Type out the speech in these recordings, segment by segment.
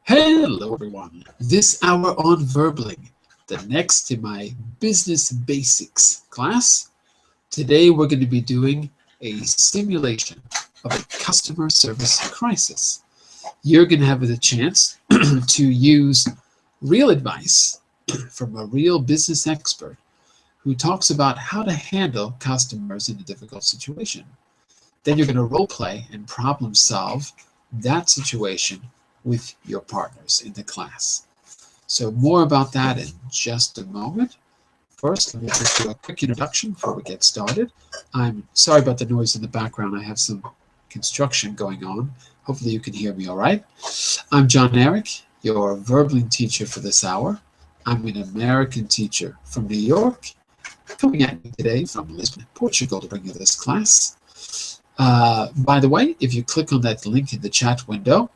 Hello everyone, this hour on Verbling, the next in my Business Basics class. Today we're going to be doing a simulation of a customer service crisis. You're going to have the chance to use real advice from a real business expert who talks about how to handle customers in a difficult situation. Then you're going to role play and problem solve that situation with your partners in the class. So more about that in just a moment. First, let me just do a quick introduction before we get started. I'm sorry about the noise in the background. I have some construction going on. Hopefully you can hear me all right. I'm John Eric, your Verbling teacher for this hour. I'm an American teacher from New York, coming at you today from Lisbon, Portugal, to bring you this class. By the way, if you click on that link in the chat window,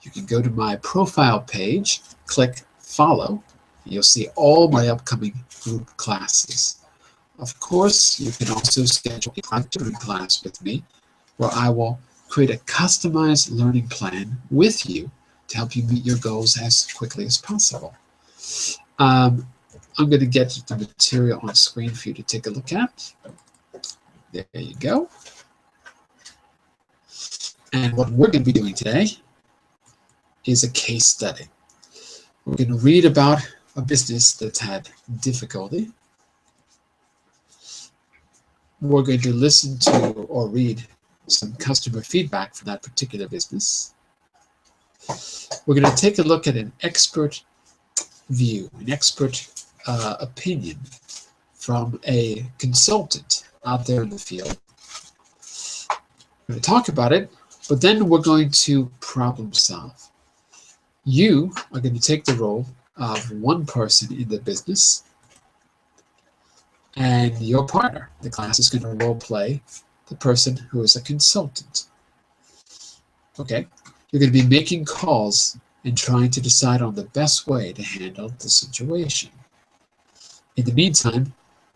you can go to my profile page, click follow, and you'll see all my upcoming group classes. Of course, you can also schedule a private tutoring class with me where I will create a customized learning plan with you to help you meet your goals as quickly as possible. I'm going to get the material on screen for you to take a look at. There you go. And what we're going to be doing today is a case study. We're going to read about a business that's had difficulty. We're going to listen to or read some customer feedback from that particular business. We're going to take a look at an expert view, an expert opinion from a consultant out there in the field. We're going to talk about it, but then we're going to problem solve. You are going to take the role of one person in the business, and your partner, the class, is going to role play the person who is a consultant. Okay, you're going to be making calls and trying to decide on the best way to handle the situation. In the meantime,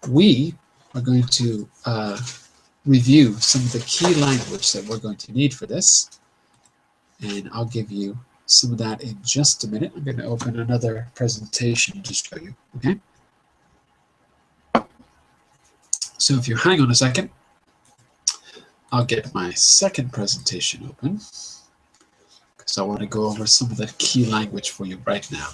we are going to review some of the key language that we're going to need for this, and I'll give you some of that in just a minute. I'm going to open another presentation to show you, okay? So if you hang on a second, I'll get my second presentation open because I want to go over some of the key language for you right now.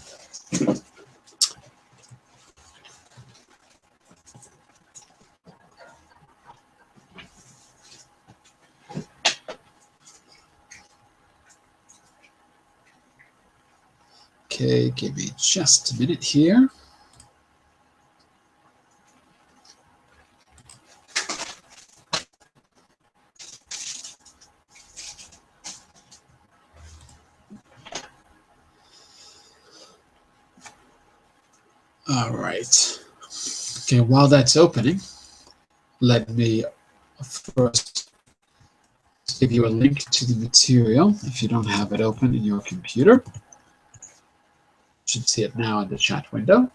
Okay, give me just a minute here. All right. Okay, while that's opening, let me first give you a link to the material if you don't have it open in your computer. You should see it now in the chat window.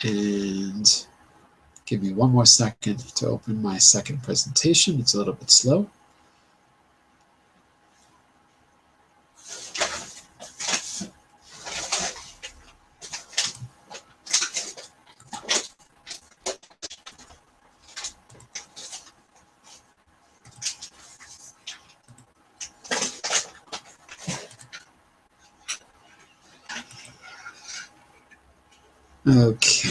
And give me one more second to open my second presentation. It's a little bit slow. Okay.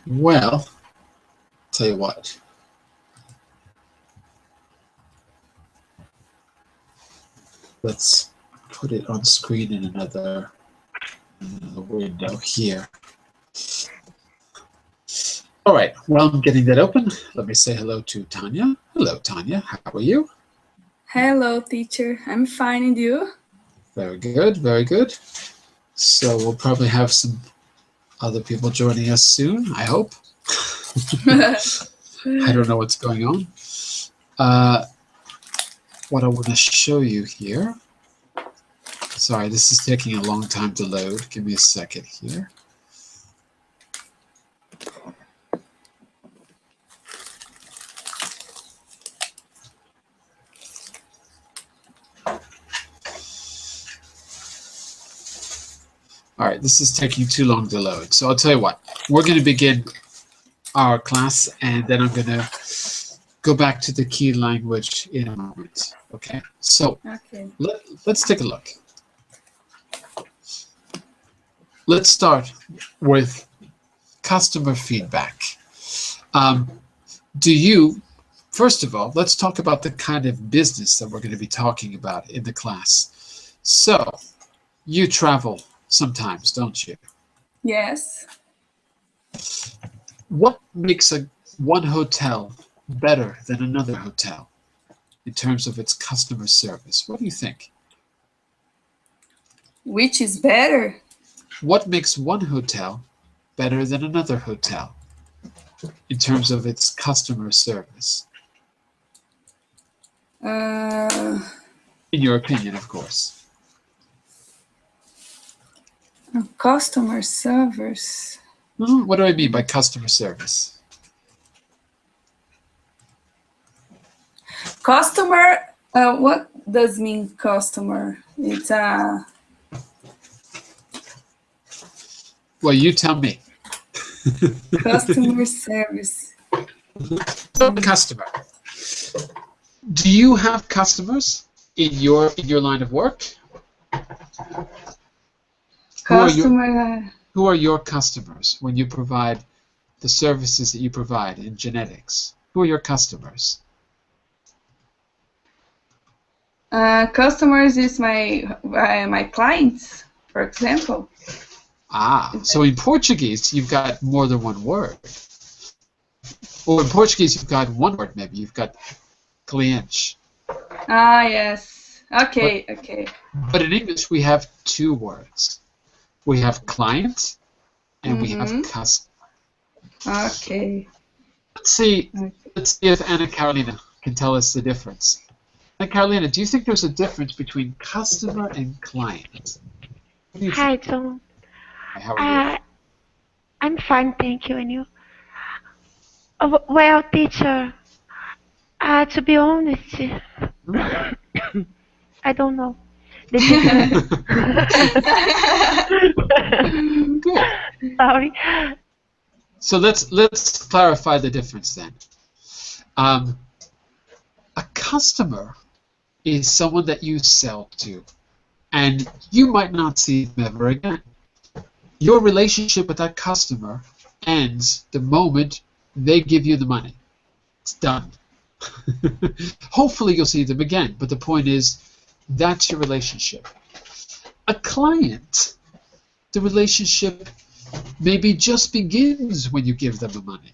Well, tell you what. Let's put it on screen in another window here. All right, while I'm getting that open, let me say hello to Tanya. Hello, Tanya. How are you? Hello, teacher. I'm fine, and you? Very good, very good. So we'll probably have some other people joining us soon, I hope. I don't know what's going on. What I want to show you here is Sorry, this is taking a long time to load. Give me a second here. All right, this is taking too long to load. So I'll tell you what, we're going to begin our class, and then I'm going to go back to the key language in a moment. Okay, so let's take a look. Let's start with customer feedback. First of all, let's talk about the kind of business that we're going to be talking about in the class. So, you travel sometimes, don't you? Yes. What makes one hotel better than another hotel in terms of its customer service? What do you think? Which is better? What makes one hotel better than another hotel in terms of its customer service? In your opinion, of course. Customer service. What do I mean by customer service? Customer, what does mean customer? It's Well, you tell me. customer service. Customer. Do you have customers in your line of work? Customer. Who are your customers when you provide the services that you provide in genetics? Who are your customers? Customers is my clients, for example. So in Portuguese, you've got more than one word. Or in Portuguese, you've got one word, maybe. You've got clientes. Yes. Okay, okay. But in English, we have two words. We have client, and we have customer. Okay. Let's see if Anna Carolina can tell us the difference. Anna Carolina, do you think there's a difference between customer and client? Hi, Tom. Hi, how are you? I'm fine, thank you. And you? Well, teacher, to be honest, I don't know. The difference. Sorry. So let's clarify the difference then. A customer is someone that you sell to, and you might not see them ever again. Your relationship with that customer ends the moment they give you the money. It's done. Hopefully you'll see them again, but the point is, that's your relationship. A client, the relationship maybe just begins when you give them the money.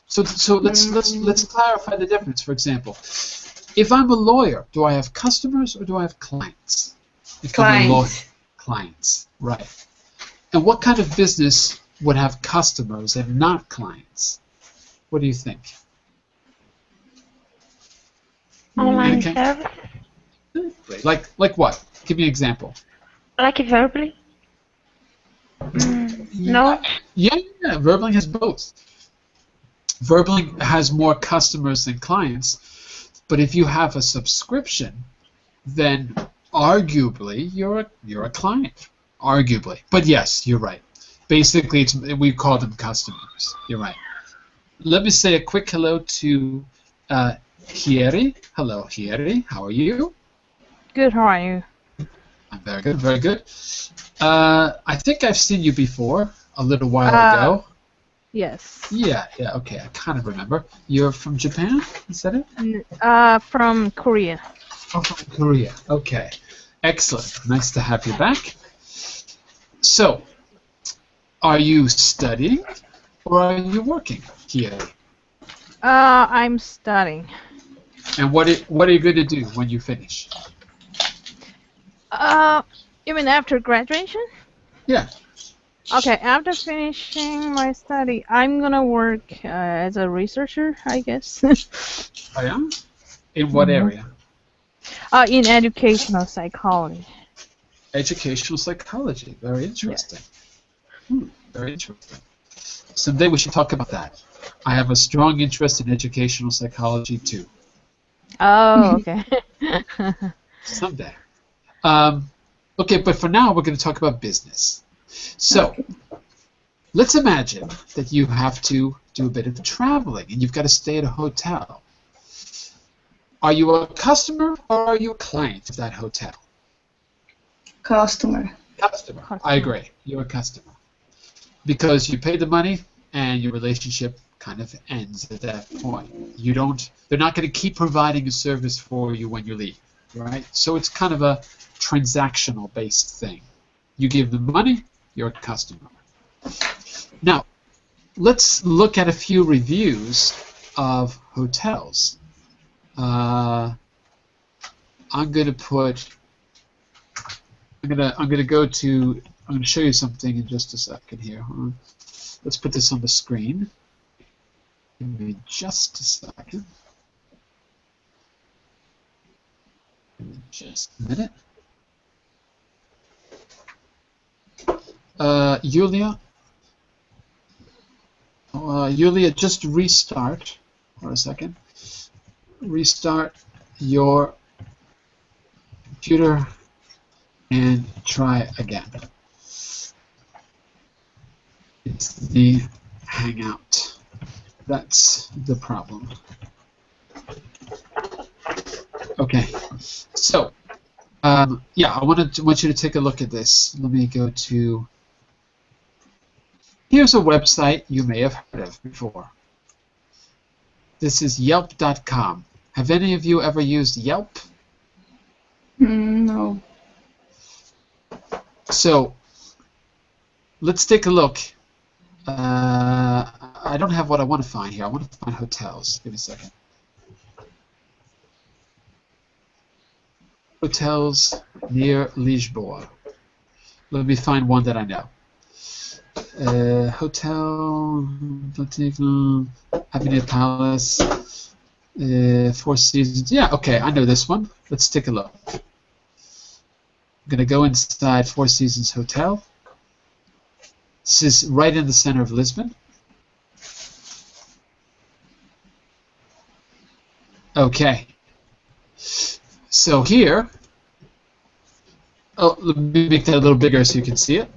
So let's clarify the difference. For example, if I'm a lawyer, do I have customers or do I have clients? Clients, right. And what kind of business would have customers and not clients? What do you think? Online services. Like what? Give me an example. Like verbally? No. Yeah, Verbling has both. Verbling has more customers than clients, but if you have a subscription, then arguably you're a client. Arguably, but yes, you're right. Basically, we call them customers. You're right. Let me say a quick hello to Hieri. Hello, Hieri. How are you? Good. How are you? I'm very good. Very good. I think I've seen you before a little while ago. Yes. Yeah. Okay, I kind of remember. You're from Japan? Is that it? From Korea. Oh, from Korea. Okay. Excellent. Nice to have you back. So, are you studying or are you working here? I'm studying. And what are you going to do when you finish? You mean after graduation? Yeah. Okay, after finishing my study, I'm gonna work as a researcher, I guess. Oh, yeah? In what area? In educational psychology. Educational psychology. Very interesting. Very interesting. Someday we should talk about that. I have a strong interest in educational psychology too. Oh, okay. Someday. Okay, but for now we're going to talk about business. So, let's imagine that you have to do a bit of traveling and you've got to stay at a hotel. Are you a customer or are you a client of that hotel? Customer. Customer. I agree. You're a customer. Because you pay the money and your relationship kind of ends at that point. They're not going to keep providing a service for you when you leave, right? So it's kind of a transactional based thing. You give them money, you're a customer. Now, let's look at a few reviews of hotels. I'm going to show you something in just a second here. Let's put this on the screen. Give me just a second. Give me just a minute. Yulia, just restart for a second. Restart your computer and try again. It's the Hangout. That's the problem. Okay, so yeah, I want you to take a look at this. Let me go to. Here's a website you may have heard of before. This is Yelp.com. Have any of you ever used Yelp? No. So let's take a look. I don't have what I want to find here. I want to find hotels. Give me a second. Hotels near Lisboa. Let me find one that I know. Hotel, Avenida Palace, Four Seasons. Yeah, okay, I know this one. Let's take a look. I'm going to go inside Four Seasons Hotel. This is right in the center of Lisbon. Okay. So here, let me make that a little bigger so you can see it.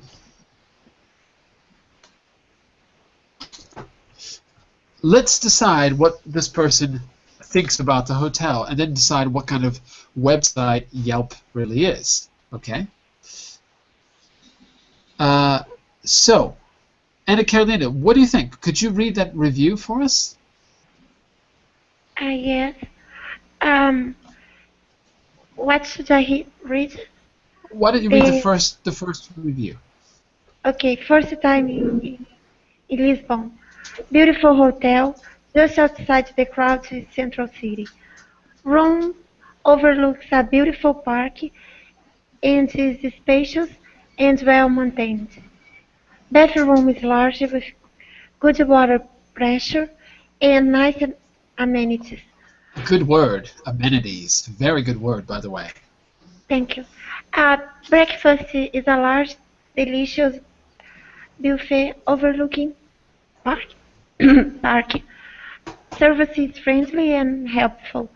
Let's decide what this person thinks about the hotel and then decide what kind of website Yelp really is. Okay? So, Anna Carolina, what do you think? Could you read that review for us? Yes. What should I read? Why don't you read the first review? Okay, first time in Lisbon. Beautiful hotel, just outside the crowded central city. Room overlooks a beautiful park and is spacious and well maintained. Bathroom is large with good water pressure and nice amenities. Good word, amenities. Very good word, by the way. Thank you. Breakfast is a large, delicious buffet overlooking park. Service is friendly and helpful.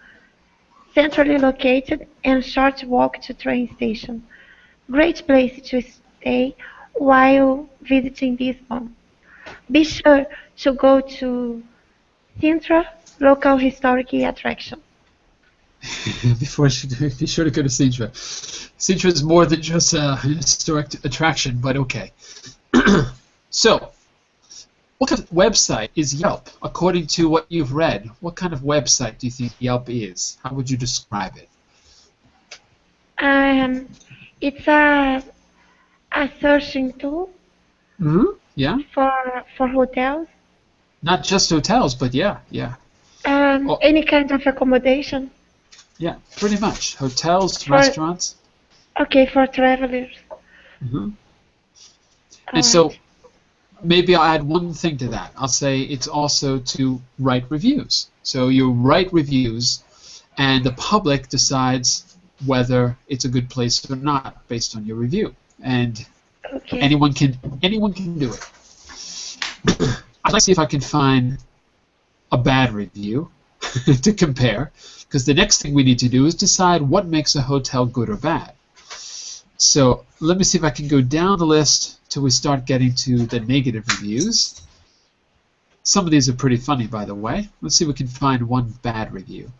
Centrally located and short walk to train station. Great place to stay while visiting Lisbon. Be sure to go to Sintra, local historic attraction. Be sure to go to Sintra. Sintra is more than just a historic attraction, but okay. So, what kind of website is Yelp? According to what you've read, what kind of website do you think Yelp is? How would you describe it? It's a searching tool. Mm-hmm. Yeah. For hotels. Not just hotels, but yeah. Any kind of accommodation. Yeah, pretty much. Hotels, restaurants. Okay, for travelers. Mm-hmm. And so, maybe I'll add one thing to that. I'll say it's also to write reviews. So you write reviews, and the public decides whether it's a good place or not based on your review. And Okay. anyone can do it. I'd like to see if I can find a bad review to compare, because the next thing we need to do is decide what makes a hotel good or bad. So let me see if I can go down the list till we start getting to the negative reviews. Some of these are pretty funny, by the way. Let's see if we can find one bad review.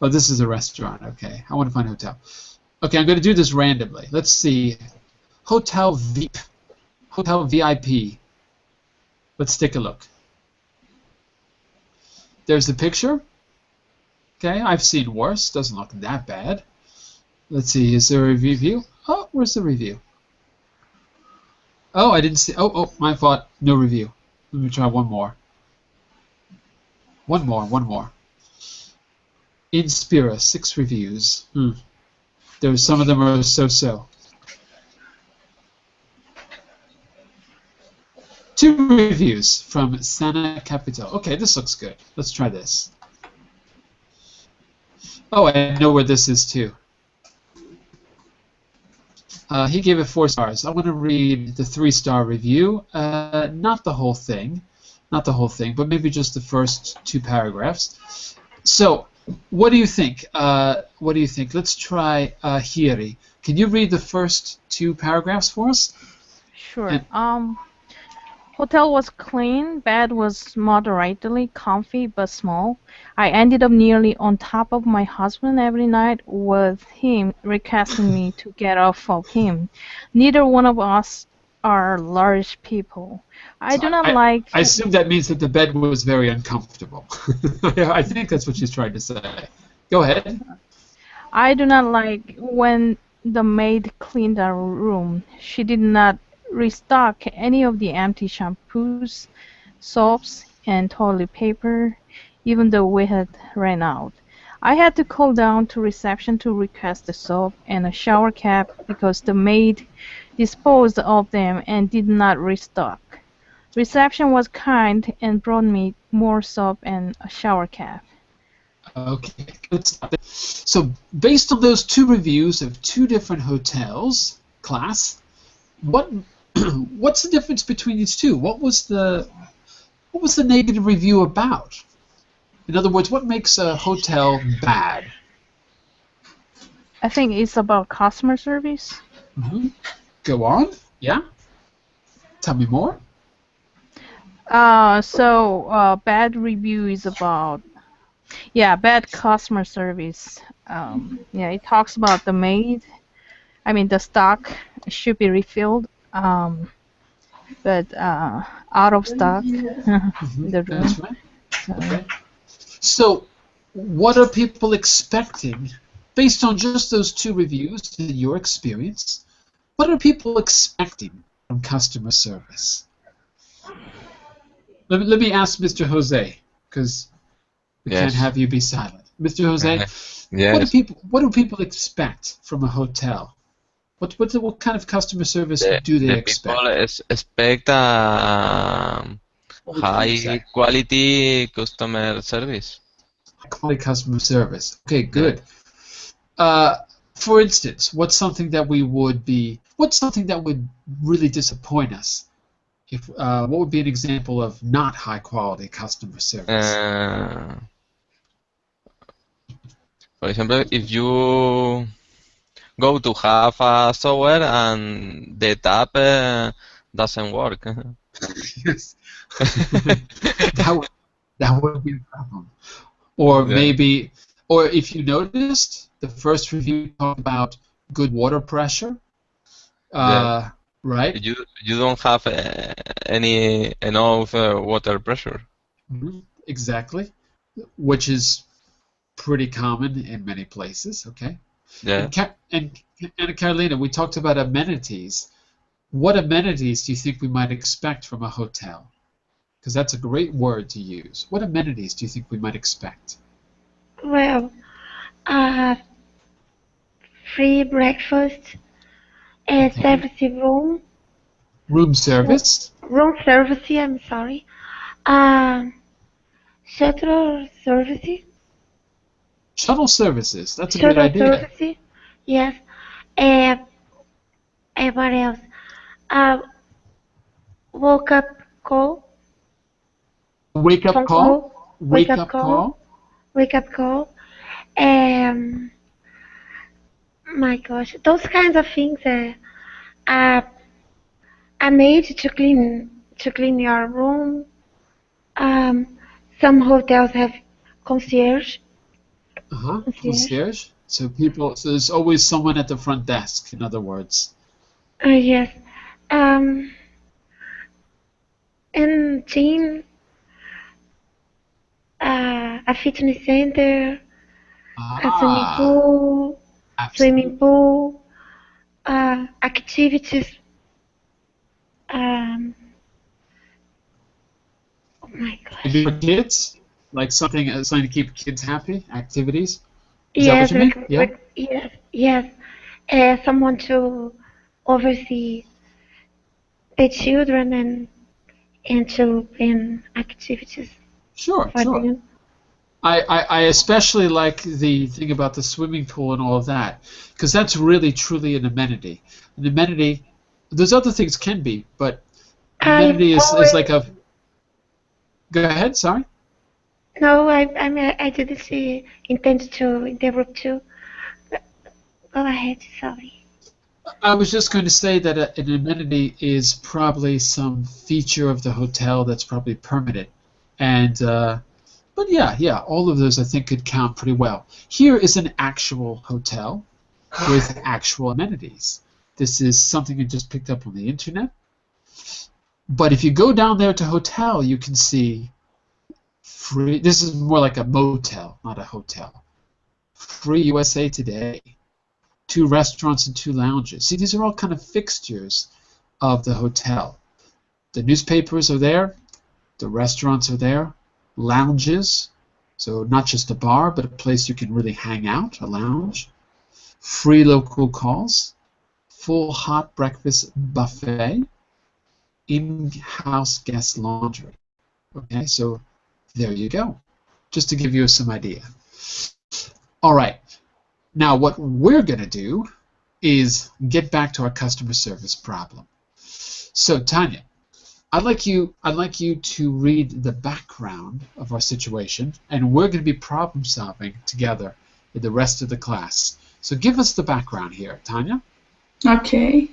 Oh, this is a restaurant. Okay, I want to find a hotel. Okay, I'm going to do this randomly. Let's see. Hotel VIP. Hotel VIP. Let's take a look. There's the picture. Okay, I've seen worse. Doesn't look that bad. Let's see. Is there a review? Oh, where's the review? Oh, I didn't see. Oh, my fault. No review. Let me try one more. One more. Inspira, 6 reviews. There's some of them are so-so. 2 reviews from Sana Capital. Okay, this looks good. Let's try this. Oh, I know where this is too. He gave it 4 stars. I want to read the 3-star review. Not the whole thing, but maybe just the first 2 paragraphs. So, what do you think? Let's try Hiri. Can you read the first 2 paragraphs for us? Sure. Hotel was clean, bed was moderately comfy but small. I ended up nearly on top of my husband every night with him requesting me to get off of him. Neither one of us are large people. I assume that means that the bed was very uncomfortable. I think that's what she's trying to say. Go ahead. I do not like when the maid cleaned our room. She did not restock any of the empty shampoos, soaps, and toilet paper, even though we had ran out. I had to call down to reception to request the soap and a shower cap because the maid disposed of them and did not restock. Reception was kind and brought me more soap and a shower cap. Okay, let's stop there. So based on those 2 reviews of 2 different hotels, class, what's the difference between these 2? What was the negative review about? In other words, what makes a hotel bad? I think it's about customer service. Go on. Yeah. Tell me more. Bad review is about bad customer service. It talks about the maid. The stock should be refilled. But out of stock. The room. That's right. Okay. So, what are people expecting, based on just those 2 reviews in your experience? What are people expecting from customer service? Let me ask Mr. Jose, because we can't have you be silent. Mr. Jose, Yes. what do people expect from a hotel? What kind of customer service do they expect? People expect high quality customer service. Quality customer service. Okay, good. For instance, what's something that would really disappoint us? What would be an example of not high quality customer service? For example, if you go to have a shower and the tap doesn't work. Yes. that would be a problem. Or maybe, or if you noticed, the first review talked about good water pressure. Right? You don't have any enough water pressure. Exactly, which is pretty common in many places. Okay. Yeah. And Carolina, we talked about amenities. What amenities do you think we might expect from a hotel? Because that's a great word to use. What amenities do you think we might expect? Well, free breakfast, service room. Room service? Room service, I'm sorry. Shuttle services. Shuttle services. That's a good Shuttle idea. services. Yes. Uh, what else? Uh, woke up call. Wake up Phone call. call. Wake up call. Wake up call. Um, my gosh, those kinds of things are made to clean your room. Some hotels have concierge. Concierge. So there's always someone at the front desk, in other words. Yes. And gym, a fitness center, Ah, swimming pool, activities. Oh my gosh. maybe for kids, like something to keep kids happy. Activities. Is that what you mean? Yeah. Yes. Someone to oversee the children and to plan activities Sure. for them. I especially like the thing about the swimming pool and all of that, because that's really truly an amenity. An amenity, those other things can be, but amenity is like a. Go ahead. Sorry. No, I didn't intend to interrupt you. Go ahead. Sorry. I was just going to say that an amenity is probably some feature of the hotel that's probably permanent, and. But yeah, all of those I think could count pretty well. Here is an actual hotel with actual amenities. This is something you just picked up on the internet. But if you go down there to hotel, you can see free. This is more like a motel, not a hotel. Free USA Today. 2 restaurants and 2 lounges. See, these are all kind of fixtures of the hotel. The newspapers are there. The restaurants are there. Lounges, so not just a bar, but a place you can really hang out, a lounge. Free local calls, full hot breakfast buffet, in-house guest laundry. Okay, so there you go, just to give you some idea. All right, now what we're going to do is get back to our customer service problem. So Tanya, I'd like you to read the background of our situation, and we're going to be problem solving together in the rest of the class. So give us the background here, Tanya. Okay.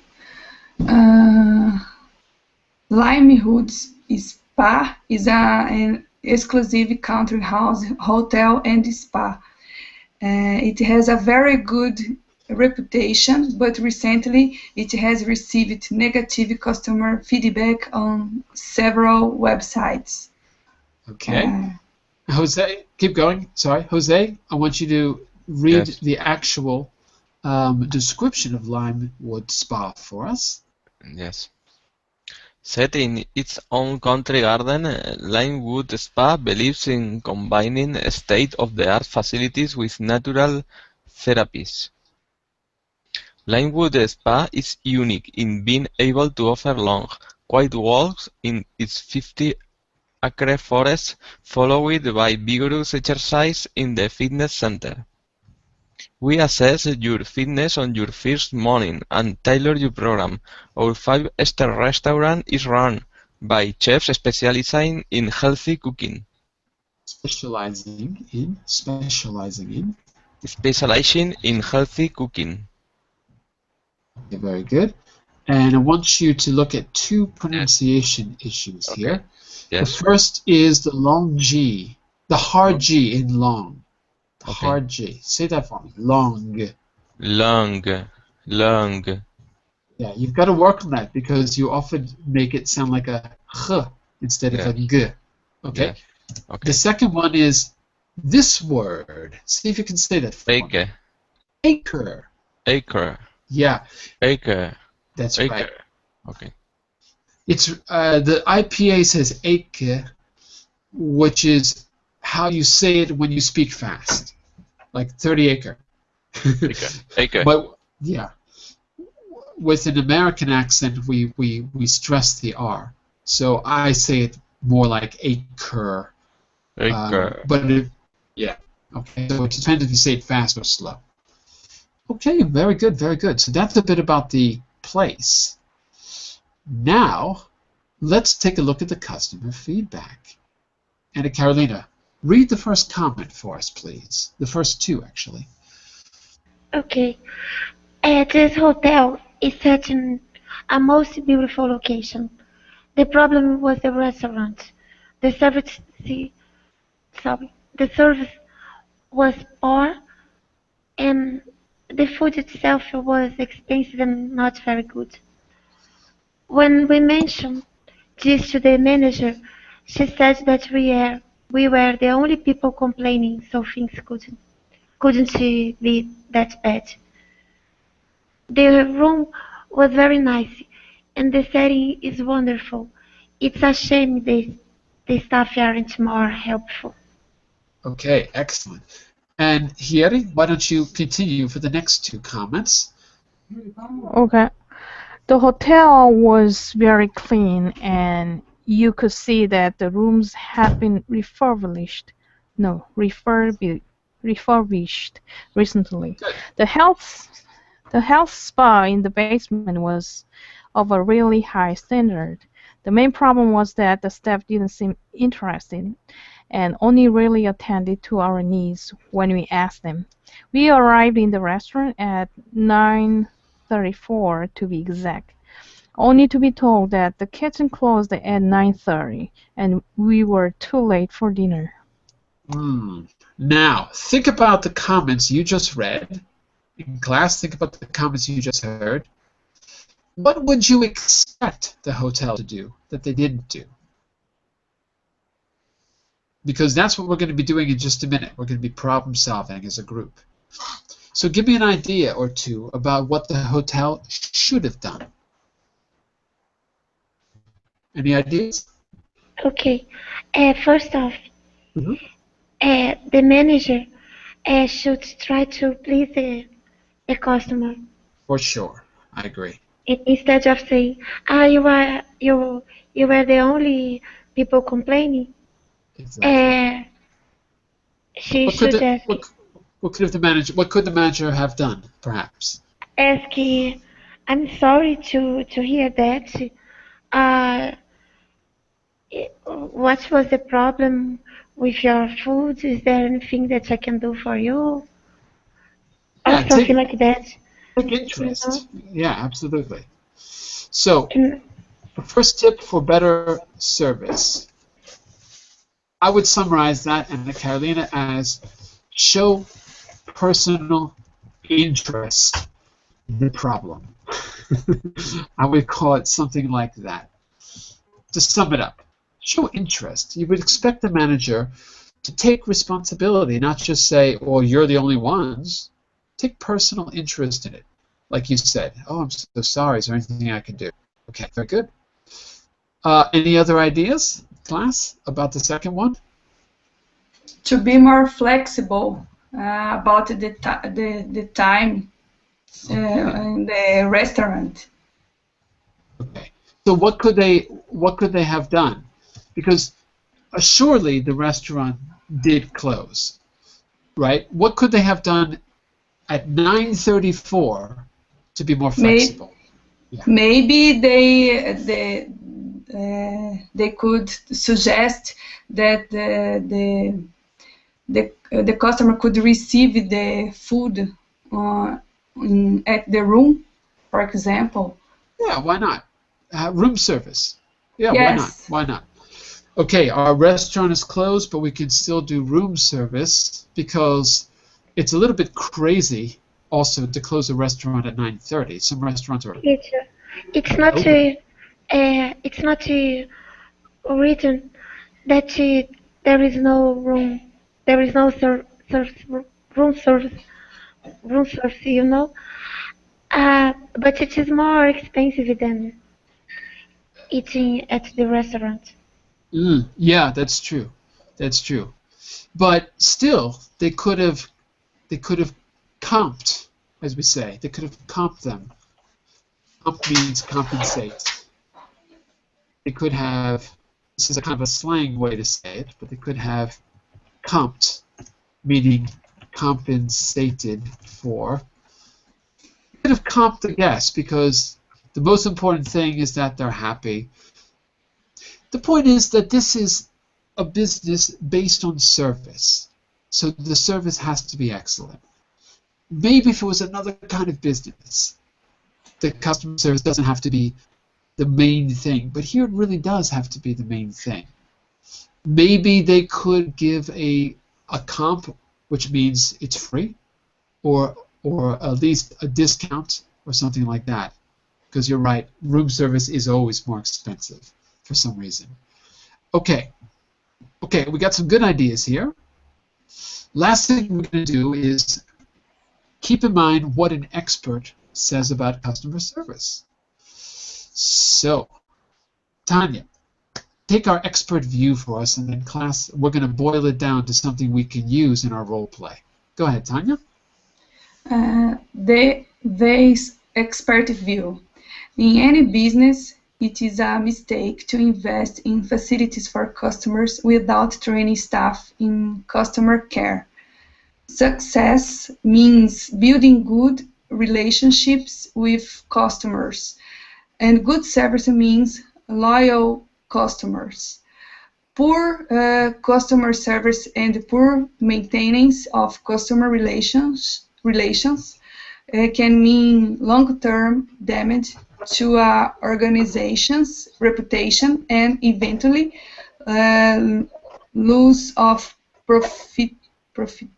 Limewood Spa is an exclusive country house, hotel, and spa. It has a very good reputation, but recently it has received negative customer feedback on several websites. Okay. Jose, keep going. Sorry, Jose, I want you to read the actual description of Limewood Spa for us. Yes. Set in its own country garden, Limewood Spa believes in combining state-of-the-art facilities with natural therapies. Limewood Spa is unique in being able to offer long, quiet walks in its 50-acre forest, followed by vigorous exercise in the fitness center. We assess your fitness on your first morning and tailor your program. Our 5-star restaurant is run by chefs specializing in healthy cooking. Specializing in healthy cooking. Okay, very good. And I want you to look at 2 pronunciation issues here. Yes. The first is the long G, the hard G in long. The hard G. Say that for me. Long. Long. Yeah, you've got to work on that because you often make it sound like a h instead of a g. Okay? Yeah. Okay. The second one is this word. See if you can say that for me. Acre. Yeah. Acre. That's right. Okay. It's the IPA says acre, which is how you say it when you speak fast, like 30 acre. Acre. But yeah, with an American accent, we stress the R. So I say it more like acre. But yeah, okay. So it depends if you say it fast or slow. Okay, very good, very good. So that's a bit about the place. Now, let's take a look at the customer feedback. And Carolina, read the first comment for us, please. The first two, actually. Okay. This hotel is such a most beautiful location. The problem was the restaurant. The service, the service was poor, and the food itself was expensive and not very good. When we mentioned this to the manager, she said that we were the only people complaining, so things couldn't be that bad. The room was very nice, and the setting is wonderful. It's a shame the staff aren't more helpful. Okay, excellent. And Hieri, why don't you continue for the next two comments? Okay. The hotel was very clean, and you could see that the rooms had been refurbished recently. Good. The health spa in the basement was of a really high standard. The main problem was that the staff didn't seem interested and only really attended to our needs when we asked them. We arrived in the restaurant at 9:34 to be exact, only to be told that the kitchen closed at 9:30 and we were too late for dinner. Now, think about the comments you just read. In class, think about the comments you just heard. What would you expect the hotel to do that they didn't do? Because that's what we're going to be doing in just a minute. We're going to be problem solving as a group. So give me an idea or two about what the hotel should have done. Any ideas? Okay. First off, Mhm. the manager should try to please the customer. For sure. I agree. Instead of saying, you were the only people complaining, Exactly. she What could should what could the manager have done, perhaps? ask, I'm sorry to hear that. Uh, what was the problem with your food? Is there anything that I can do for you? Or Yeah, something like that. take interest. Yeah, absolutely. So, And the first tip for better service, I would summarize that, and Carolina, as show personal interest in the problem. I would call it something like that. To sum it up, show interest. You would expect the manager to take responsibility, not just say, well, you're the only ones. Take personal interest in it. Like you said, oh, I'm so sorry. Is there anything I can do? Okay, very good. Any other ideas, class, about the second one? To be more flexible about the time in the restaurant. Okay. So what could they have done? Because surely the restaurant did close, right? What could they have done at 9:34 to be more flexible? Maybe they could suggest that the customer could receive the food at the room, for example. Yeah, why not? Room service. Yeah, Yes. Why not? Okay, our restaurant is closed, but we can still do room service because it's a little bit crazy also to close a restaurant at 9:30. Some restaurants are it's not written that there is no room, there is no room service, you know. But it is more expensive than eating at the restaurant. Yeah, that's true. That's true. But still, they could have comped, as we say. They could have comped them. Comp means compensate. They could have. This is a kind of a slang way to say it, but they could have comped, meaning compensated for. You could have comped the guest because the most important thing is that they're happy. The point is that this is a business based on service. So the service has to be excellent. Maybe if it was another kind of business, the customer service doesn't have to be the main thing. But here it really does have to be the main thing. Maybe they could give a comp, which means it's free, or at least a discount or something like that. Because you're right, room service is always more expensive for some reason. Okay, we got some good ideas here. Last thing we're going to do is keep in mind what an expert says about customer service. So, Tanya, take our expert view for us, and then class, we're going to boil it down to something we can use in our role play. Go ahead, Tanya. The expert view. In any business, it is a mistake to invest in facilities for customers without training staff in customer care. Success means building good relationships with customers, and good service means loyal customers. Poor customer service and poor maintenance of customer relations can mean long-term damage to an organization's reputation and eventually loss of profitability.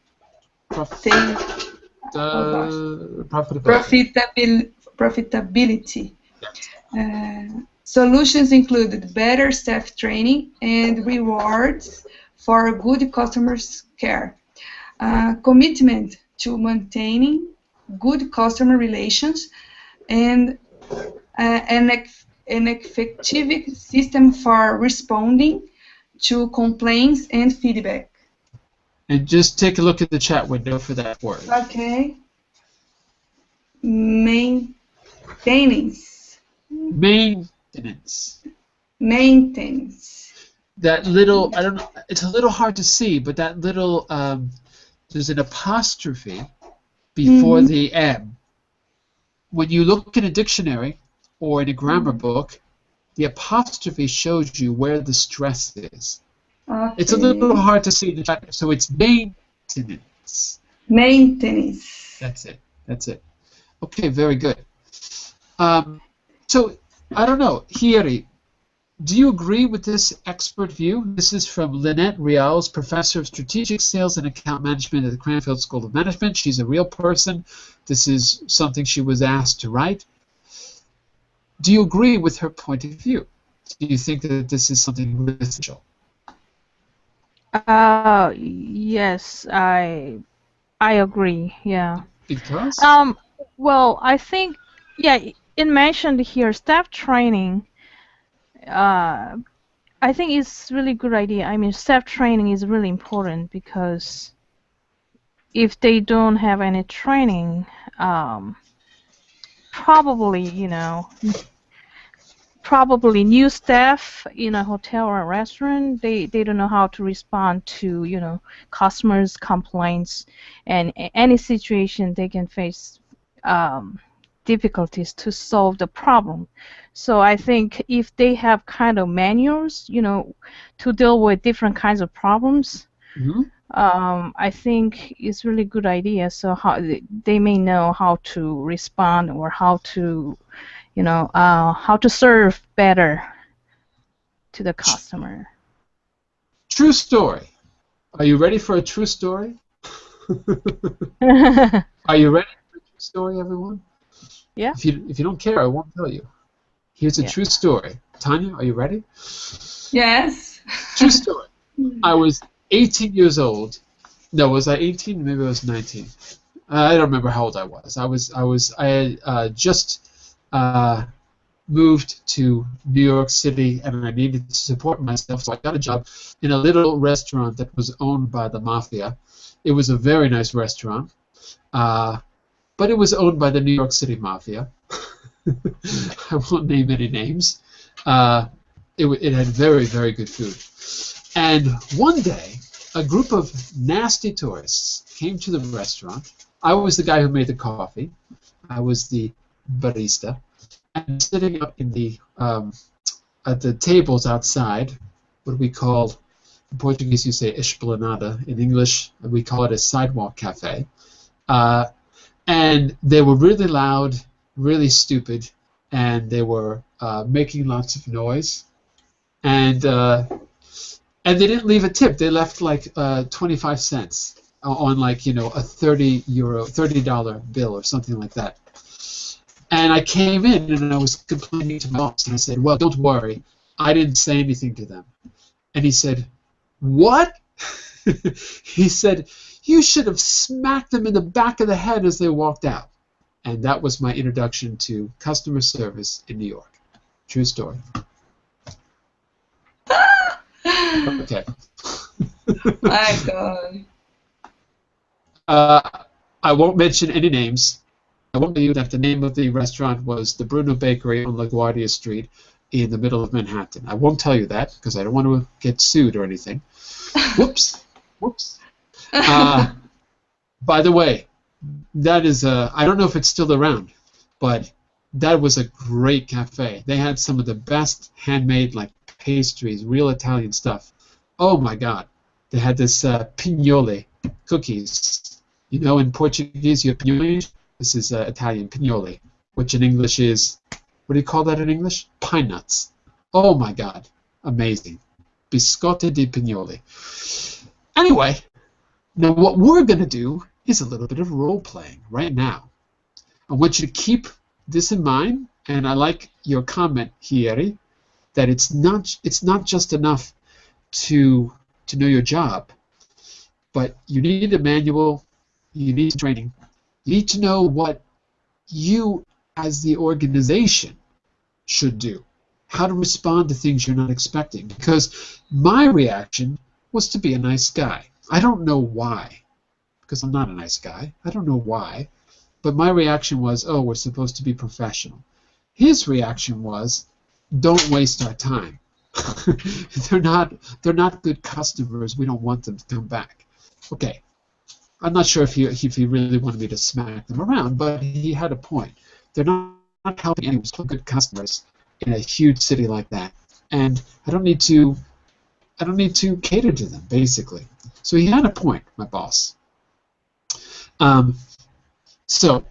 Solutions included better staff training and rewards for good customer care, commitment to maintaining good customer relations, and an effective system for responding to complaints and feedback. And just take a look at the chat window for that word. Okay. Maintenance. That little, I don't know, it's a little hard to see, but that little, there's an apostrophe before the M. When you look in a dictionary or in a grammar book, the apostrophe shows you where the stress is. Okay. It's a little hard to see in the chat, so it's maintenance. Maintenance. That's it. Okay, very good. So, I don't know, Hieri, do you agree with this expert view? This is from Lynette Rials, Professor of Strategic Sales and Account Management at the Cranfield School of Management. She's a real person. This is something she was asked to write. Do you agree with her point of view? Do you think that this is something really essential? Yes, I agree. Yeah. Because? Well, I think, yeah, it mentioned here staff training. I think it's really good idea. I mean, staff training is really important because if they don't have any training, probably, probably new staff in a hotel or a restaurant, they don't know how to respond to, customers' complaints, and any situation they can face difficulties to solve the problem. So I think if they have kind of manuals, to deal with different kinds of problems, I think it's really good idea. So how they may know how to respond or how to, how to serve better to the customer. True story. Are you ready for a true story? Are you ready for a true story, everyone? Yeah. If you don't care, I won't tell you. Here's a true story. Tanya, are you ready? Yes. True story. I was 18 years old. No, was I 18? Maybe I was 19. I don't remember how old I was. I had just moved to New York City, and I needed to support myself, so I got a job in a little restaurant that was owned by the mafia. It was a very nice restaurant, but it was owned by the New York City mafia. I won't name any names. It had very, very good food. And one day, a group of nasty tourists came to the restaurant. I was the guy who made the coffee. I was the barista. And sitting up in the at the tables outside, what we call, in Portuguese you say esplanada. In English we call it a sidewalk cafe. And they were really loud, really stupid, and they were making lots of noise. And they didn't leave a tip. They left like 25 cents on, like, you know, a $30 bill or something like that. And I came in and I was complaining to my boss, and I said, well, don't worry, I didn't say anything to them. And he said, what? He said, you should have smacked them in the back of the head as they walked out. And that was my introduction to customer service in New York. True story. Okay. My God. I won't mention any names. I won't tell you that the name of the restaurant was the Bruno Bakery on LaGuardia Street in the middle of Manhattan. I won't tell you that because I don't want to get sued or anything. Whoops. Whoops. By the way, that is I don't know if it's still around, but that was a great cafe. They had some of the best handmade, like, pastries, real Italian stuff. Oh my God. They had this pignole cookies. You know, in Portuguese you have pignoli. This is Italian pignoli, which in English is, what do you call that in English? Pine nuts. Oh my God. Amazing. Biscotti di pignoli. Anyway, now what we're going to do is a little bit of role-playing right now. I want you to keep this in mind, and I like your comment, Hieri, that it's not just enough to know your job, but you need a manual, you need training, you need to know what you as the organization should do, how to respond to things you're not expecting. Because my reaction was to be a nice guy. I don't know why, because I'm not a nice guy. I don't know why, but my reaction was, oh, we're supposed to be professional. His reaction was, don't waste our time. They're not good customers. We don't want them to come back. Okay. I'm not sure if he really wanted me to smack them around, but he had a point. They're not helping anyone. Still good customers in a huge city like that, and I don't need to cater to them, basically. So he had a point, my boss. So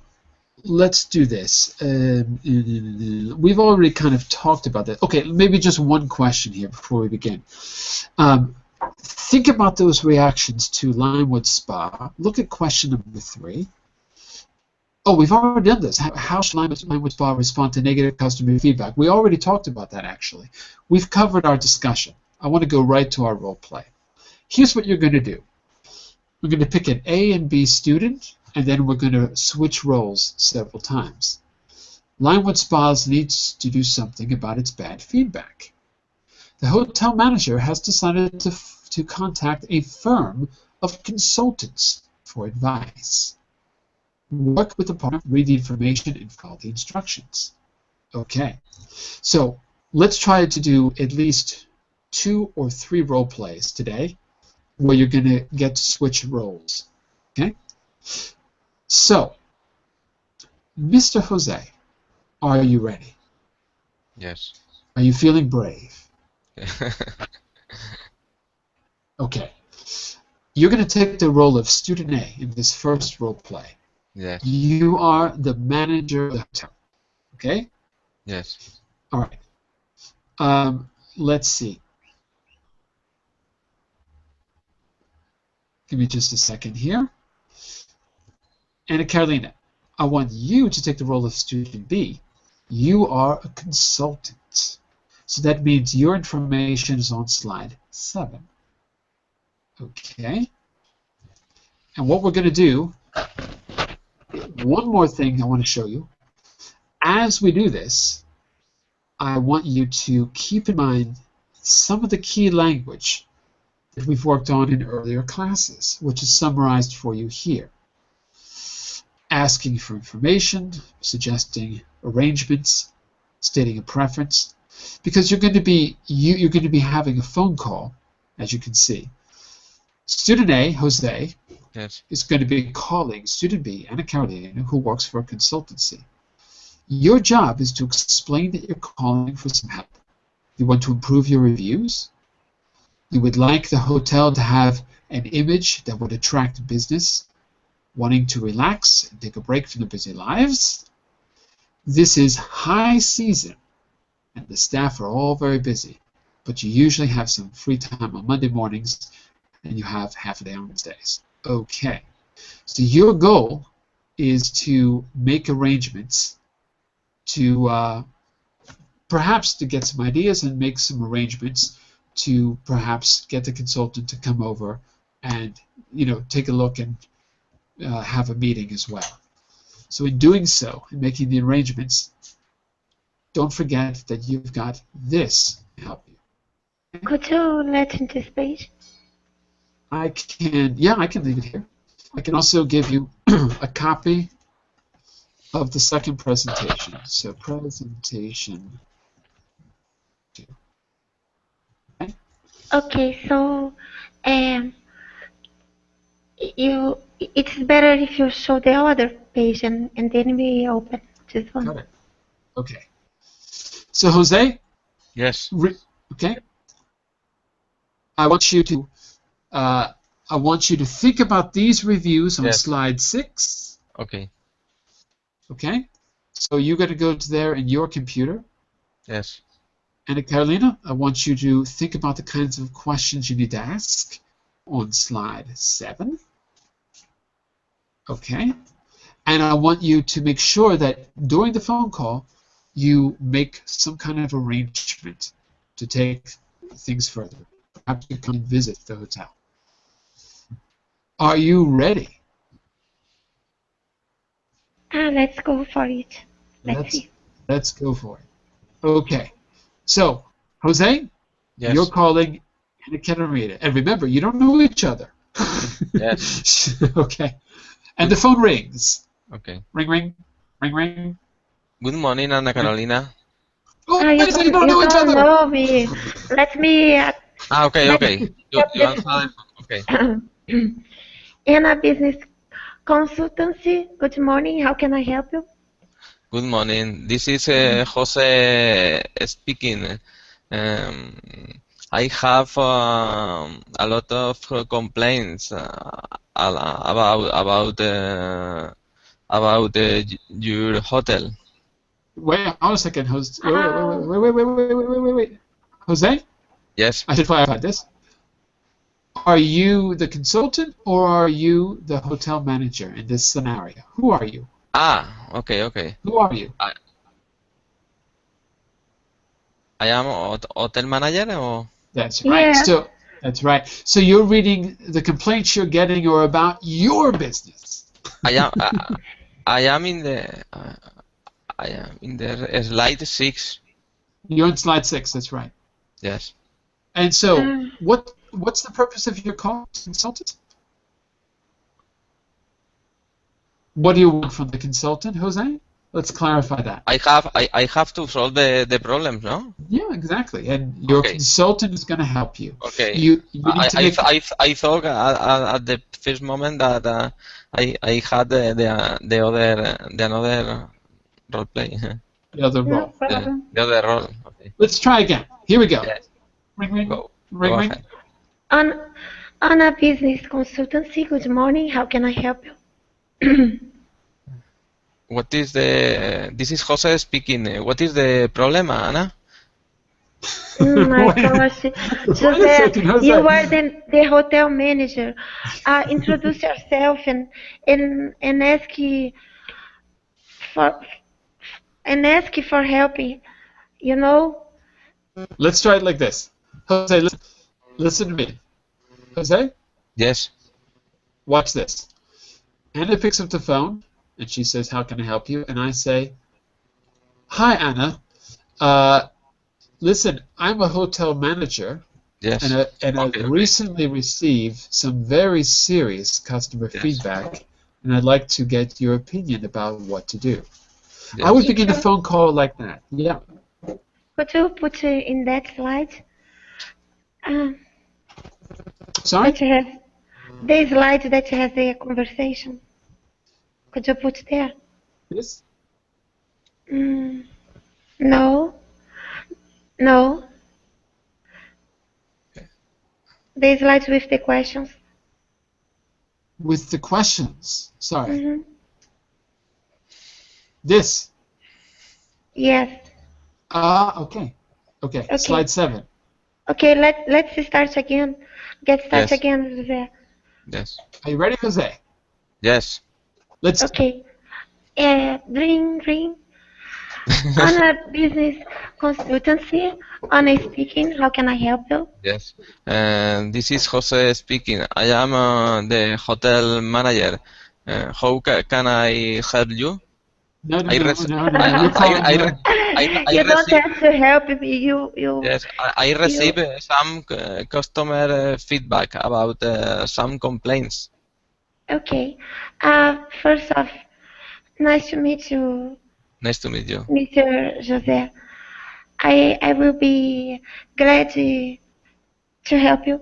let's do this. We've already kind of talked about that. Okay, maybe just one question here before we begin. Think about those reactions to Limewood Spa. Look at question number 3. Oh, we've already done this. How should Limewood Spa respond to negative customer feedback? We already talked about that, actually. We've covered our discussion. I want to go right to our role play. Here's what you're going to do. We're going to pick an A and B student, and then we're going to switch roles several times. Limewood Spas needs to do something about its bad feedback. The hotel manager has decided to contact a firm of consultants for advice. Work with the partner, read the information, and follow the instructions. Okay, so let's try to do at least 2 or 3 role plays today where you're going to get to switch roles. Okay? So, Mr. Jose, are you ready? Yes. Are you feeling brave? Okay. You're going to take the role of student A in this first role play. Yes. You are the manager of the hotel. Okay? Yes. All right. Let's see. Give me just a second here. Anna Carolina, I want you to take the role of student B. You are a consultant. So that means your information is on slide 7. Okay. And what we're going to do, one more thing I want to show you. As we do this, I want you to keep in mind some of the key language that we've worked on in earlier classes, which is summarized for you here. Asking for information, suggesting arrangements, stating a preference, because you're going to be having a phone call, as you can see. Student A, Jose, Yes. is going to be calling student B, Ana Carolina, who works for a consultancy. Your job is to explain that you're calling for some help. You want to improve your reviews. You would like the hotel to have an image that would attract business, wanting to relax and take a break from their busy lives. This is high season, and the staff are all very busy, but you usually have some free time on Monday mornings, and you have half a day on Wednesdays. Okay. So your goal is to make arrangements to perhaps to get some ideas and make some arrangements to perhaps get the consultant to come over and take a look and have a meeting as well. So in doing so, in making the arrangements, don't forget that you've got this to help you. Could you let in this page? I can leave it here. I can also give you a copy of the second presentation. So presentation 2. Okay? Okay, so it's better if you show the other page and then we open this one. Got it. Okay. So Jose, Yes. okay. I want you to think about these reviews on Yes. slide 6. Okay. Okay. So you're going to go to there in your computer. Yes. And Carolina, I want you to think about the kinds of questions you need to ask on slide 7. Okay. And I want you to make sure that during the phone call, you make some kind of arrangement to take things further. Perhaps you come visit the hotel. Are you ready? Let's go for it. Let's see. Let's go for it. Okay. So, Jose, Yes. you're calling Ana Carolina. And remember, you don't know each other. Yes. Okay. And the phone rings. Okay. Ring, ring, ring, ring. Good morning, Ana Carolina. Oh, You wait, so you don't know each don't other. know me. Let me. Okay. You answer. Okay. Anna Business Consultancy. Good morning. How can I help you? Good morning. This is Jose speaking. I have a lot of complaints about your hotel. Wait, hold on a second, Jose. Wait. Jose, Yes. I should clarify this. Are you the consultant or are you the hotel manager in this scenario? Who are you? Okay. Who are you? I am hotel manager or? That's right. Yeah. So that's right. So you're reading the complaints you're getting are about your business. I am in the slide 6. You're on slide 6. That's right. Yes. And so, what's the purpose of your call, consultant? What do you want from the consultant, Jose? Let's clarify that. I have to solve the problems, no? Yeah, exactly. And your Okay. consultant is going to help you. Okay. You need to make. I thought at the first moment that I had the another role play. The other No role. problem. The other role. Okay. Let's try again. Here we go. Yes. Ring, ring, Go ring, ring. ahead. Anna Business Consultancy. Good morning. How can I help you? What is this is Jose speaking. What is the problem, Ana? My Wait. gosh, Wait a Jose, second, Jose. you are the hotel manager. Introduce yourself and ask for helping. You know. Let's try it like this. Jose, listen to me. Jose, Yes. watch this. Anna picks up the phone and she says, "How can I help you?" And I say, "Hi, Anna. Listen, I'm a hotel manager, Yes. and I Okay. recently received some very serious customer Yes. feedback, and I'd like to get your opinion about what to do." Yes. I would begin a phone call like that. Yeah. Could you put in that slide? Sorry? That you have. The slide that has the conversation. Could you put there? This? Mm, no, no. The slides with the questions. With the questions. Sorry. Hmm. This. Yes. Okay. Okay. Okay. Slide 7. Okay, let's start again. Get started Yes. again, José. Yes. Are you ready, Jose? Yes. Let's. Okay. Ring. On a business consultancy, on a speaking, how can I help you? Yes. This is Jose speaking. I am the hotel manager. How can I help you? No. I You're I, calling I, her. I You don't receive have to help me. yes I You. receive some customer feedback about some complaints. Okay. First off, nice to meet you, Nice to meet you. Mr. José. I will be glad to help you.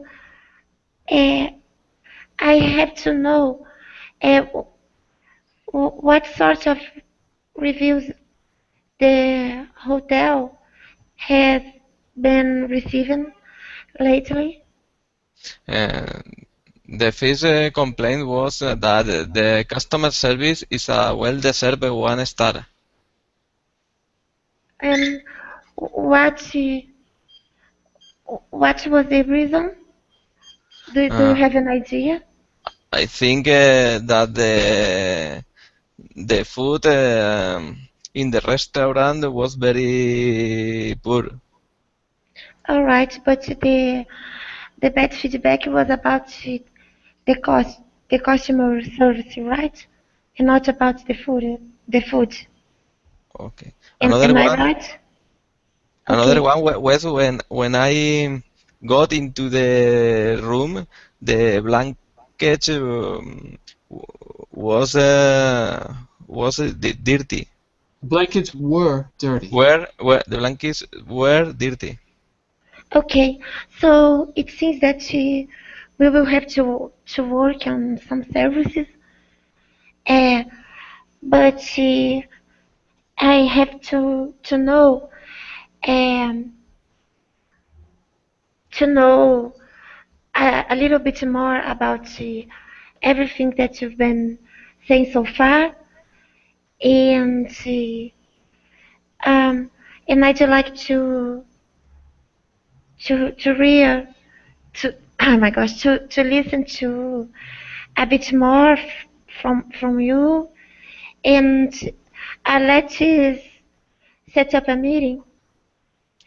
Uh, I have to know uh, what sort of reviews the hotel has been receiving lately. Uh, the first complaint was that the customer service is a well-deserved 1 star. And what what was the reason? Do you Uh, have an idea? I think that the food in the restaurant was very poor. All right, but the bad feedback was about the cost, the customer service, right? And not about the food. The food. Okay. Am I right? Another Okay. one was when I got into the room, the blanket was dirty. Blankets were dirty. Where the blankets were dirty. Okay. So it seems that we will have to work on some services. Uh, but I have to know um, to know a little bit more about everything that you've been saying so far, and um, and I'd like to read to oh my gosh to listen to a bit more from you, and let's set up a meeting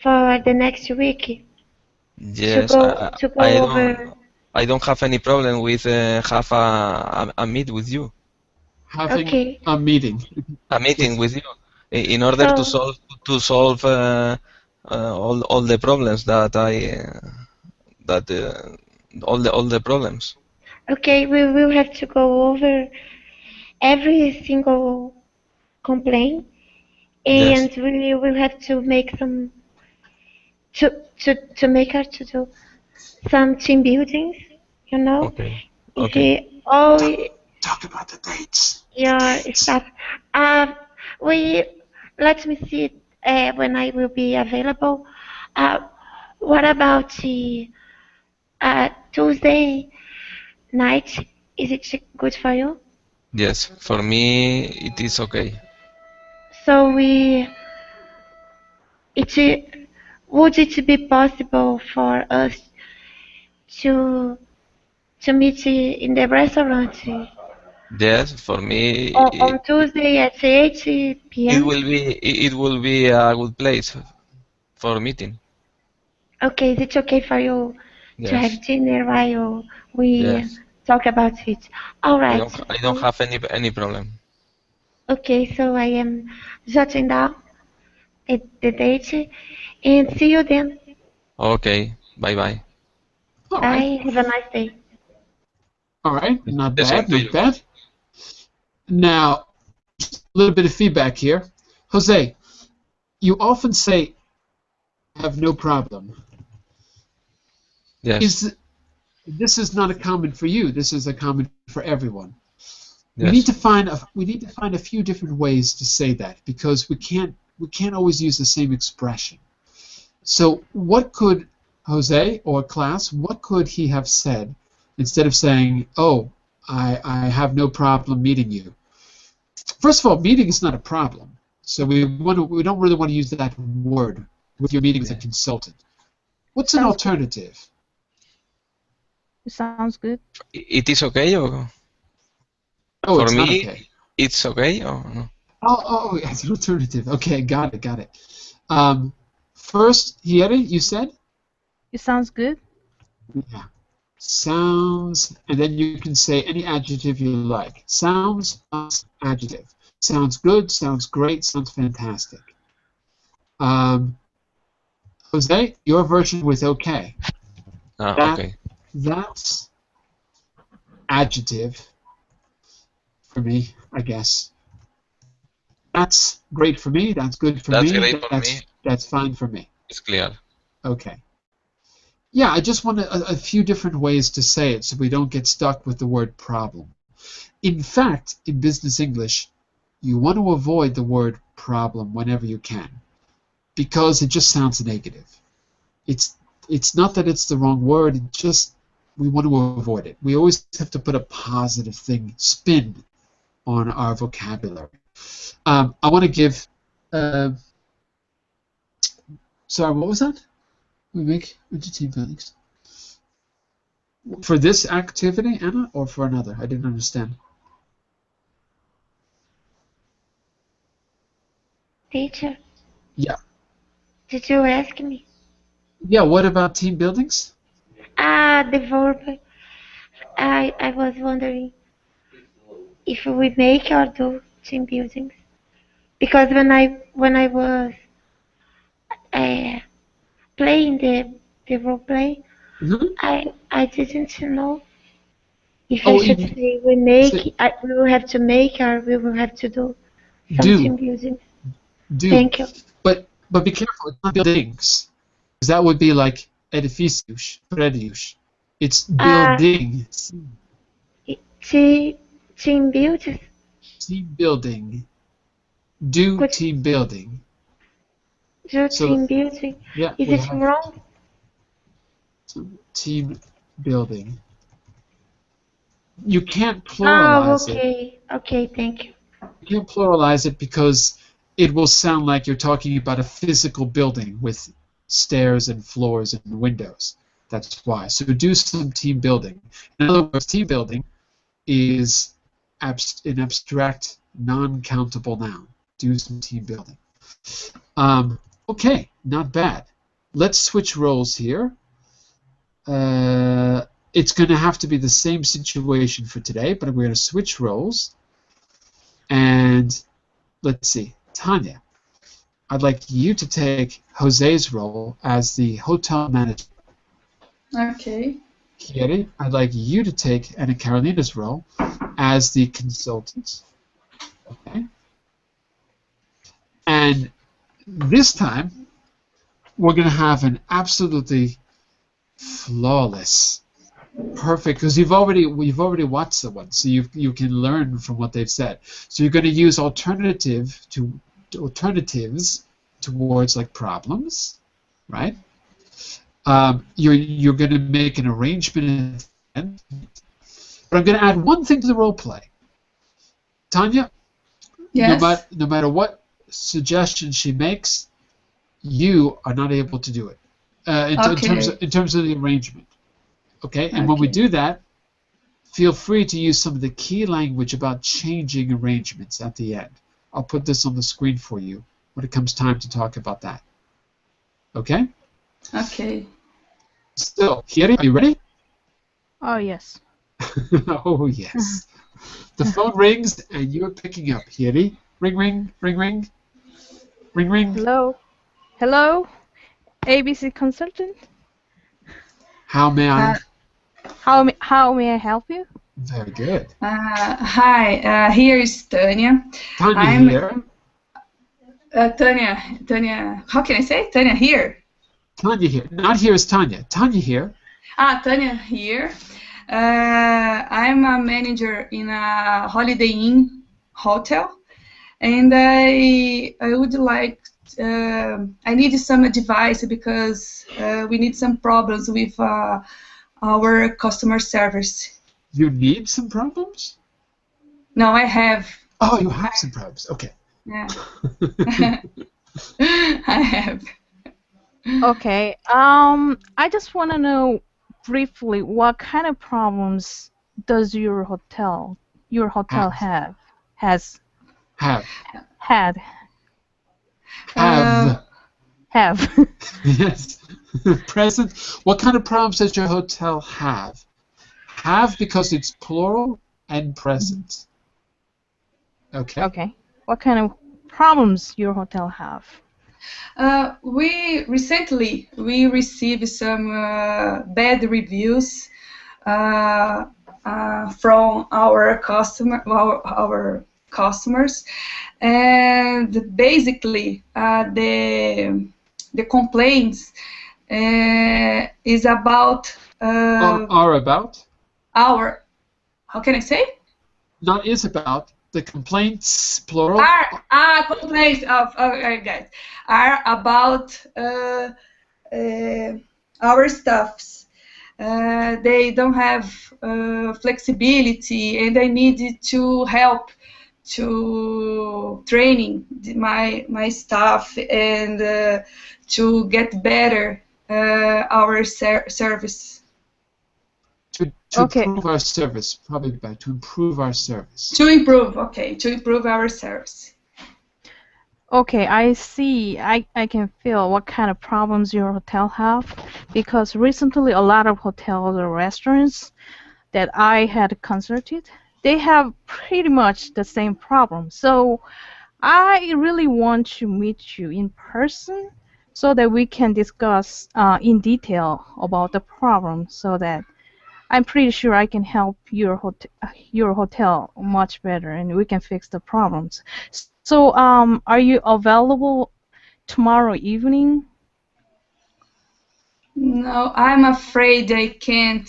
for the next week to Yes, go to go over. I don't have any problem with have a meet with you, Having Okay, a meeting. a meeting with you, in order so to solve all the problems that I that all the problems. okay, we will have to go over every single complaint, Yes. and we will have to make some to make her to do some team buildings, you know. Okay. You Okay. see all Talk about the dates. your stuff. Uh, we let me see when I will be available. Uh, what about the Tuesday night? Is it good for you? Yes. For me, it is okay. So would it be possible for us to meet in the restaurant Yes. For me, on Tuesday at 8 p.m.? it will be a good place for meeting. Okay, is it okay for you to Yes. have dinner while we Yes. talk about it? All right. I don't So, have any problem. okay, so I am jotting down the date and see you then. Okay. Bye bye. All right. Bye. Have a nice day. All right. Not The same bad. to Not you. bad. Now, just a little bit of feedback here. Jose, you often say, "Have no problem." Yes. this is not a comment for you. This is a comment for everyone. Yes. We need to find a few different ways to say that, because we can't always use the same expression. So what could Jose or class, what could he have said instead of saying, "Oh, I have no problem meeting you"? First of all, meeting is not a problem. So we don't really want to use that word with your meeting with a consultant. What's an alternative? It sounds good. It is okay, or Oh, for it's not me, okay. it's okay, or no? Oh, it's an alternative. Okay, got it. First, Hiere, you said? It sounds good. Yeah. Sounds, and then you can say any adjective you like. Sounds plus adjective. Sounds good, sounds great, sounds fantastic. Jose, your version with okay. Ah, okay. That's adjective for me, I guess. That's great for me, that's good for That's me, great for me. that's fine for me. It's clear. Okay. Yeah, I just want a few different ways to say it so we don't get stuck with the word problem. In fact, in business English, you want to avoid the word problem whenever you can, because it just sounds negative. It's not that it's the wrong word, it just, we want to avoid it. We always have to put a positive spin on our vocabulary. I want to give, sorry, what was that? We make team buildings. For this activity, Anna, or for another? I didn't understand. Teacher, Yeah. did you ask me? Yeah, what about team buildings? The verb. I was wondering if we make or do team buildings, because when I was playing the role play, I didn't know if I should say we make. We will have to make, or we will have to do some team buildings. Do. Thank you. But be careful, it's not buildings. Because that would be like edifícios, prédios. It's building. Team buildings. Team building. Do team building. Do team building. Yeah. Is it wrong? Team building. You can't pluralize it. Okay, thank you. You can't pluralize it because it will sound like you're talking about a physical building with stairs and floors and windows. That's why. So do some team building. In other words, team building is an abstract, non-countable noun. Do some team building. Okay, not bad. Let's switch roles here. It's going to have to be the same situation for today, but we're going to switch roles. And let's see. Tanya, I'd like you to take Jose's role as the hotel manager. Okay. Kieri, I'd like you to take Ana Carolina's role as the consultant. Okay. And this time, we're going to have an absolutely flawless, perfect, because we've already watched the one, so you can learn from what they've said. So you're going to use alternatives towards like problems, right? You're going to make an arrangement at the end. But I'm going to add one thing to the role play. Tanya, yes. No matter what suggestion she makes, you are not able to do it in terms of the arrangement. Okay, and when we do that, feel free to use some of the key language about changing arrangements at the end. I'll put this on the screen for you when it comes time to talk about that. Okay? Okay. So, Hieri, are you ready? Oh, yes. Oh, yes. The phone rings and you're picking up, Hieri. Ring, ring, ring, ring. Ring, ring. Hello? Hello? ABC Consultant? How may I? How may I help you? Very good. Hi, here is Tanya. Tanya here. Tanya, how can I say? Tanya here. Tanya here. Not here is Tanya. Tanya here. Tanya here. I'm a manager in a Holiday Inn hotel, and I would like I need some advice because we need some problems with our customer service. You need some problems? No, I have. Oh, you have some problems. Okay. Yeah. I have. Okay. I just want to know briefly what kind of problems does your hotel Have. has Have. had Have. have? Yes. Present. What kind of problems does your hotel have? Have because it's plural and present. Okay. Okay. What kind of problems your hotel have? We recently received some bad reviews from our customers, and basically the complaints is about Are about. our, how can I say? Not is about. The complaints, plural. Complaints of guys are about our staffs. They don't have flexibility, and I needed to help to training my staff and to get better our service. To Okay. improve our service, probably better. To improve our service. To improve our service. Okay, I see. I can feel what kind of problems your hotel have because recently a lot of hotels or restaurants that I had consulted, they have pretty much the same problem. So I really want to meet you in person so that we can discuss in detail about the problem so that I'm pretty sure I can help your hotel much better and we can fix the problems. So, are you available tomorrow evening? No, I'm afraid I can't.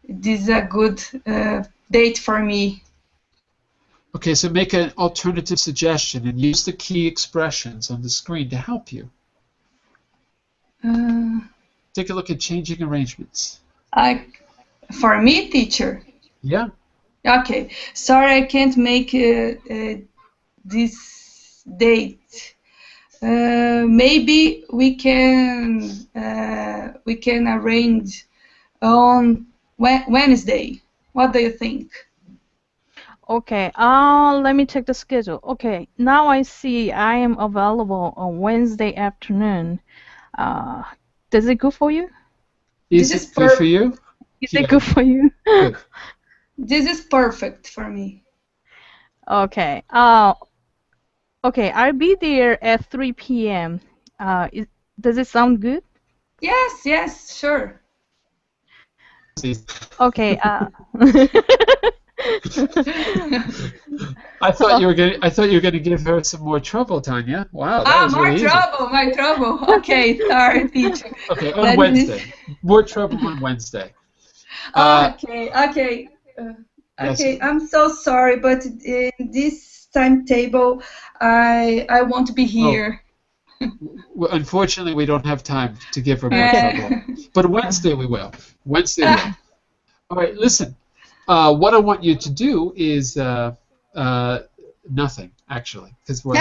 This is a good date for me. Okay, so make an alternative suggestion and use the key expressions on the screen to help you. Take a look at changing arrangements. For me, teacher. Yeah. Okay. Sorry, I can't make this date. Maybe we can arrange on Wednesday. What do you think? Okay, let me check the schedule. Okay, now I see I am available on Wednesday afternoon. Does it good for you? Is This it is good for you? Is it good for you? Good. This is perfect for me. Okay. Okay, I'll be there at 3 p.m. Does it sound good? Yes, sure. Okay. I thought you were going to give her some more trouble, Tanya. Wow, that was really easy. My trouble. Okay, sorry, teacher. Okay, on Wednesday. More trouble on Wednesday. Okay. Yes. I'm so sorry, but in this timetable, I won't be here. Well, unfortunately, we don't have time to give her more trouble. But Wednesday we will. Wednesday we will. All right, listen. What I want you to do is nothing, actually, because we're.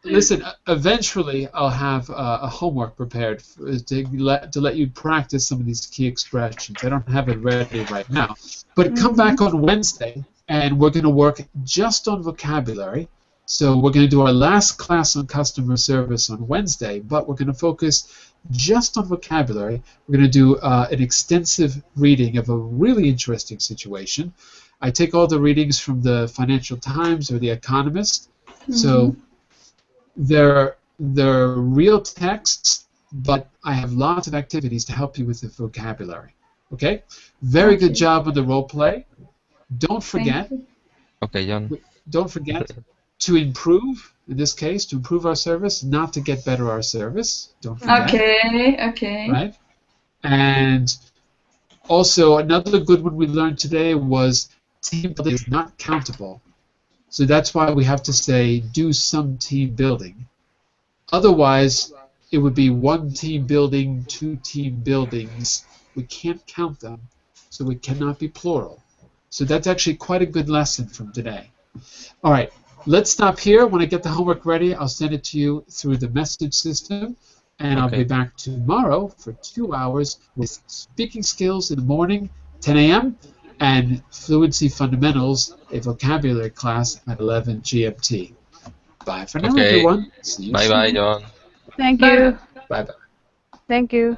Listen. Eventually, I'll have a homework prepared to let you practice some of these key expressions. I don't have it ready right now, but come back on Wednesday, and we're going to work just on vocabulary. So we're going to do our last class on customer service on Wednesday, but we're going to focus just on vocabulary. We're going to do an extensive reading of a really interesting situation. I take all the readings from the Financial Times or the Economist. So they're real texts, but I have lots of activities to help you with the vocabulary. Okay? Very good job on the role play. Don't forget. Okay, John. Don't forget. to improve, in this case, to improve our service, not to get better our service. Don't forget. Okay. Right? And also, another good one we learned today was team building is not countable. So that's why we have to say do some team building. Otherwise, it would be one team building, two team buildings. We can't count them, so it cannot be plural. So that's actually quite a good lesson from today. All right, let's stop here. When I get the homework ready, I'll send it to you through the message system. And I'll be back tomorrow for 2 hours with speaking skills in the morning, 10 a.m., and fluency fundamentals, a vocabulary class at 11 GMT. Bye for now, everyone. See you soon. Bye-bye, John. Thank you. Bye-bye. Thank you.